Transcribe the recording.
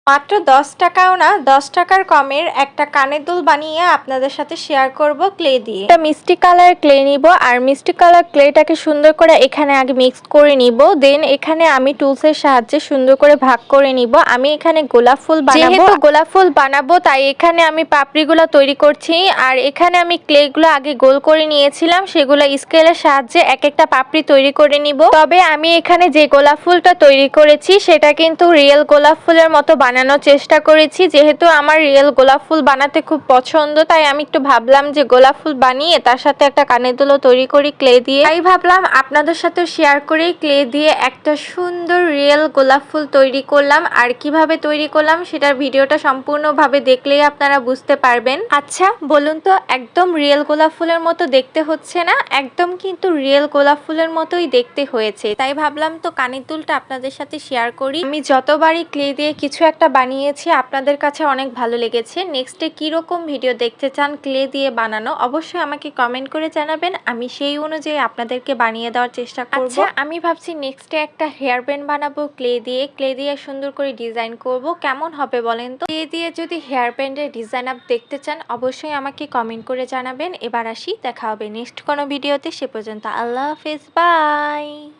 মাত্র 10 টাকাও না, 10 টাকার কমের একটা কানের দুল বানিয়ে আপনাদের সাথে শেয়ার করব ক্লে দিয়ে। একটা মিষ্টি কালার ক্লে নিব, আর মিষ্টি কালার ক্লেটাকে সুন্দর করে এখানে আগে মিক্স করে নিব। দেন এখানে আমি টুলসের সাহায্যে সুন্দর করে ভাগ করে নিব। আমি এখানে গোলাপ ফুল বানাবো, যেহেতু গোলাপ ফুল বানাবো তাই এখানে আমি পাপড়িগুলো তৈরি করছি। আর এখানে আমি ক্লেগুলো আগে গোল করে নিয়েছিলাম, সেগুলো স্কেলের সাহায্যে এক একটা পাপড়ি তৈরি করে নিব। তবে আমি এখানে যে গোলাপ ফুলটা তৈরি করেছি সেটা কিন্তু রিয়েল গোলাপ ফুলের মতো বানানোর চেষ্টা করেছি। যেহেতু আমার রিয়েল গোলাপ ফুল বানাতে খুব পছন্দ, তাই আমি একটু ভাবলাম যে গোলাপ ফুল বানিয়ে তার সাথে একটা কানের দুলও তৈরি করি ক্লে দিয়ে। তাই ভাবলাম আপনাদের সাথে শেয়ার করে ক্লে দিয়ে একটা সুন্দর রিয়েল গোলাপ ফুল তৈরি করলাম। আর কিভাবে তৈরি করলাম সেটার ভিডিওটা সম্পূর্ণভাবে দেখলেই আপনারা বুঝতে পারবেন। আচ্ছা বলুন তো, একদম রিয়েল গোলাপ ফুলের মতো দেখতে হচ্ছে না? একদম কিন্তু রিয়েল গোলাপ ফুলের মতোই দেখতে হয়েছে। তাই ভাবলাম তো কানের দুলটা আপনাদের সাথে শেয়ার করি। আমি যতবারই ক্লে দিয়ে কিছু একটা বানিয়েছি আপনাদের কাছে অনেক ভালো লেগেছে। নেক্সটে কিরকম ভিডিও দেখতে চান ক্লে দিয়ে বানানো অবশ্যই আমাকে কমেন্ট করে জানাবেন, আমি সেই অনুযায়ী আপনাদেরকে বানিয়ে দেওয়ার চেষ্টা করব। আচ্ছা আমি ভাবছি নেক্সটে একটা হেয়ার ব্যান্ড বানাবো ক্লে দিয়ে সুন্দর করে ডিজাইন করব। কেমন হবে বলেন তো? ক্লে দিয়ে যদি হেয়ার ব্যান্ডের ডিজাইন আপ দেখতে চান অবশ্যই আমাকে কমেন্ট করে জানাবেন। এবার আসি, দেখা হবে নেক্সট কোনো ভিডিওতে। সে পর্যন্ত আল্লাহ হাফেজ, বাই।